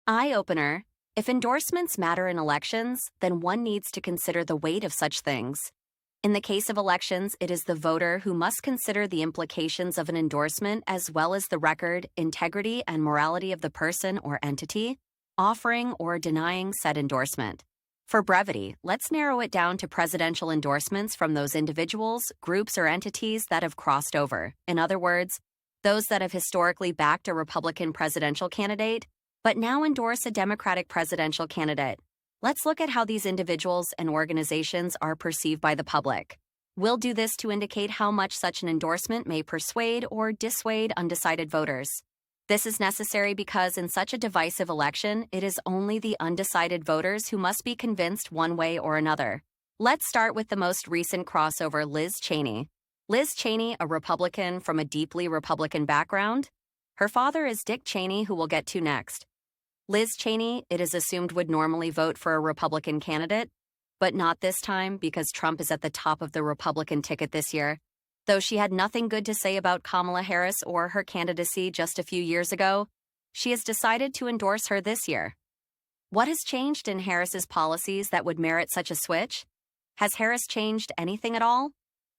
Eye opener. If endorsements matter in elections, then one needs to consider the weight of such things. In the case of elections, it is the voter who must consider the implications of an endorsement as well as the record, integrity, and morality of the person or entity offering or denying said endorsement. For brevity, let's narrow it down to presidential endorsements from those individuals, groups, or entities that have crossed over. In other words, those that have historically backed a Republican presidential candidate but now endorse a Democratic presidential candidate. Let's look at how these individuals and organizations are perceived by the public. We'll do this to indicate how much such an endorsement may persuade or dissuade undecided voters. This is necessary because in such a divisive election, it is only the undecided voters who must be convinced one way or another. Let's start with the most recent crossover, Liz Cheney. Liz Cheney, a Republican from a deeply Republican background. Her father is Dick Cheney, who we'll get to next. Liz Cheney, it is assumed, would normally vote for a Republican candidate, but not this time because Trump is at the top of the Republican ticket this year. Though she had nothing good to say about Kamala Harris or her candidacy just a few years ago, she has decided to endorse her this year. What has changed in Harris's policies that would merit such a switch? Has Harris changed anything at all?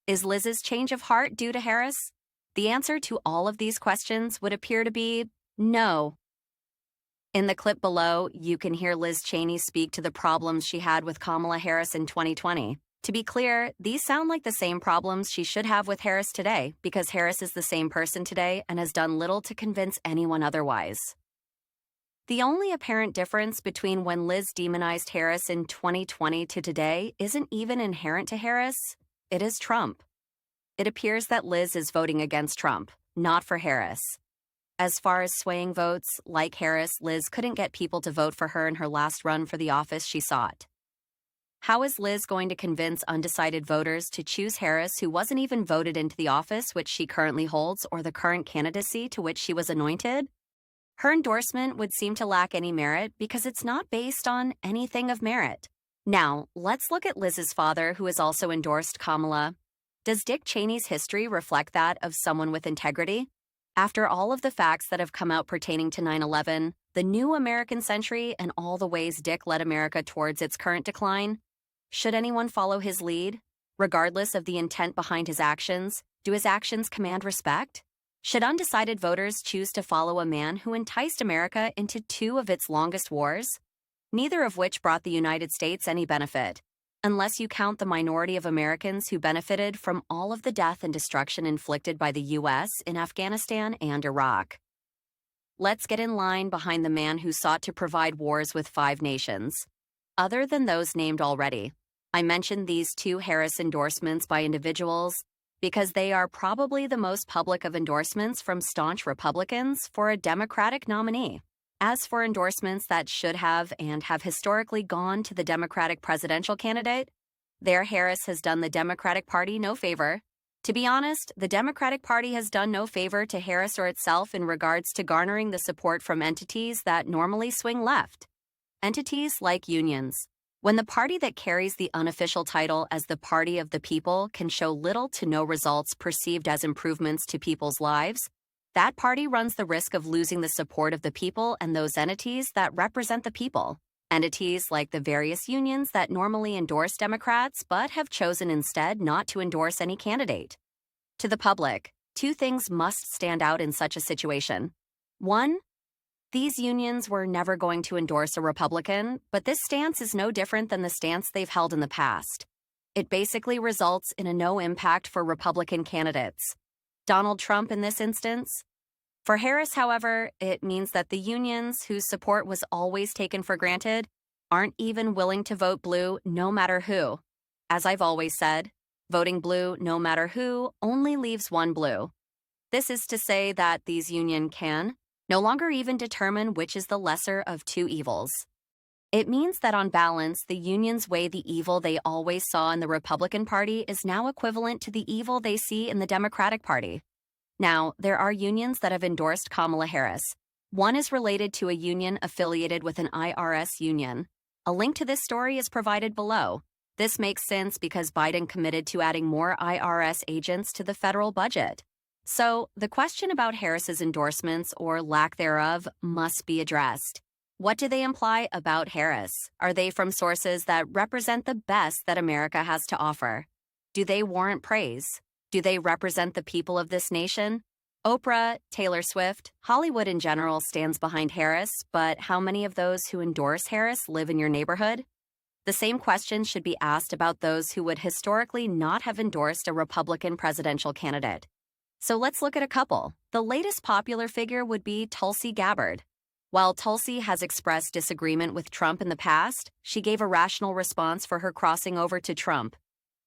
Is Liz's change of heart due to Harris? The answer to all of these questions would appear to be no. In the clip below, you can hear Liz Cheney speak to the problems she had with Kamala Harris in 2020. To be clear, these sound like the same problems she should have with Harris today, because Harris is the same person today and has done little to convince anyone otherwise. The only apparent difference between when Liz demonized Harris in 2020 to today isn't even inherent to Harris, it is Trump. It appears that Liz is voting against Trump, not for Harris. As far as swaying votes, like Harris, Liz couldn't get people to vote for her in her last run for the office she sought. How is Liz going to convince undecided voters to choose Harris, who wasn't even voted into the office which she currently holds or the current candidacy to which she was anointed? Her endorsement would seem to lack any merit because it's not based on anything of merit. Now, let's look at Liz's father, who has also endorsed Kamala. Does Dick Cheney's history reflect that of someone with integrity? After all of the facts that have come out pertaining to 9/11, the new American century, and all the ways Dick led America towards its current decline, should anyone follow his lead? Regardless of the intent behind his actions, do his actions command respect? Should undecided voters choose to follow a man who enticed America into two of its longest wars, neither of which brought the United States any benefit, unless you count the minority of Americans who benefited from all of the death and destruction inflicted by the U.S. in Afghanistan and Iraq? Let's get in line behind the man who sought to provide wars with 5 nations. Other than those named already, I mentioned these 2 Harris endorsements by individuals because they are probably the most public of endorsements from staunch Republicans for a Democratic nominee. As for endorsements that should have and have historically gone to the Democratic presidential candidate, there Harris has done the Democratic Party no favor. To be honest, the Democratic Party has done no favor to Harris or itself in regards to garnering the support from entities that normally swing left. Entities like unions. When the party that carries the unofficial title as the Party of the People can show little to no results perceived as improvements to people's lives, that party runs the risk of losing the support of the people and those entities that represent the people. Entities like the various unions that normally endorse Democrats but have chosen instead not to endorse any candidate. To the public, 2 things must stand out in such a situation. 1, these unions were never going to endorse a Republican, but this stance is no different than the stance they've held in the past. It basically results in a no impact for Republican candidates. Donald Trump in this instance. For Harris, however, it means that the unions, whose support was always taken for granted, aren't even willing to vote blue no matter who. As I've always said, voting blue no matter who only leaves one blue. This is to say that these unions can no longer even determine which is the lesser of 2 evils. It means that on balance, the unions weigh the evil they always saw in the Republican Party is now equivalent to the evil they see in the Democratic Party. Now, there are unions that have endorsed Kamala Harris. One is related to a union affiliated with an IRS union. A link to this story is provided below. This makes sense because Biden committed to adding more IRS agents to the federal budget. So, the question about Harris's endorsements or lack thereof must be addressed. What do they imply about Harris? Are they from sources that represent the best that America has to offer? Do they warrant praise? Do they represent the people of this nation? Oprah, Taylor Swift, Hollywood in general stands behind Harris, but how many of those who endorse Harris live in your neighborhood? The same question should be asked about those who would historically not have endorsed a Republican presidential candidate. So let's look at a couple. The latest popular figure would be Tulsi Gabbard. While Tulsi has expressed disagreement with Trump in the past, she gave a rational response for her crossing over to Trump.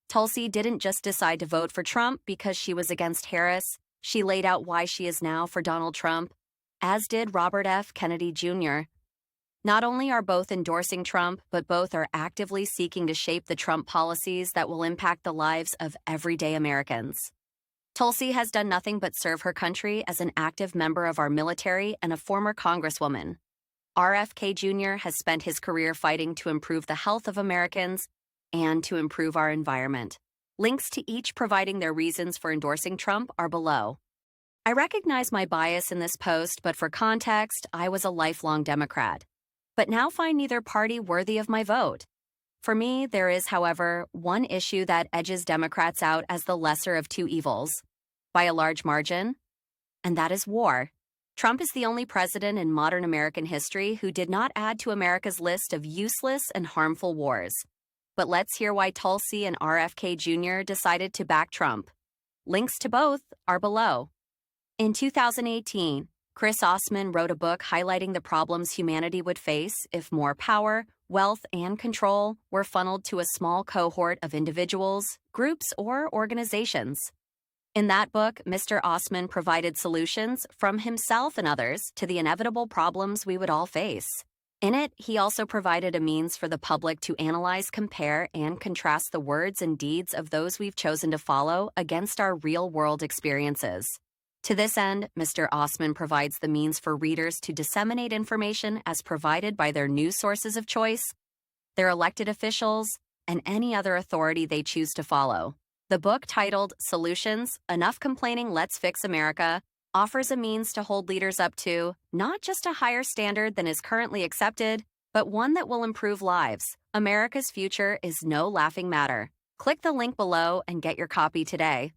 Tulsi didn't just decide to vote for Trump because she was against Harris. She laid out why she is now for Donald Trump, as did Robert F. Kennedy Jr. Not only are both endorsing Trump, but both are actively seeking to shape the Trump policies that will impact the lives of everyday Americans. Tulsi has done nothing but serve her country as an active member of our military and a former congresswoman. RFK Jr. has spent his career fighting to improve the health of Americans and to improve our environment. Links to each providing their reasons for endorsing Trump are below. I recognize my bias in this post, but for context, I was a lifelong Democrat, but now find neither party worthy of my vote. For me, there is, however, one issue that edges Democrats out as the lesser of two evils, by a large margin, and that is war. Trump is the only president in modern American history who did not add to America's list of useless and harmful wars. But let's hear why Tulsi and RFK Jr. decided to back Trump. Links to both are below. In 2018, Chris Osman wrote a book highlighting the problems humanity would face if more power, wealth, and control were funneled to a small cohort of individuals, groups, or organizations. In that book, Mr. Osman provided solutions from himself and others to the inevitable problems we would all face. In it, he also provided a means for the public to analyze, compare, and contrast the words and deeds of those we've chosen to follow against our real-world experiences. To this end, Mr. Osman provides the means for readers to disseminate information as provided by their news sources of choice, their elected officials, and any other authority they choose to follow. The book, titled Solutions: Enough Complaining, Let's Fix America, offers a means to hold leaders up to not just a higher standard than is currently accepted, but one that will improve lives. America's future is no laughing matter. Click the link below and get your copy today.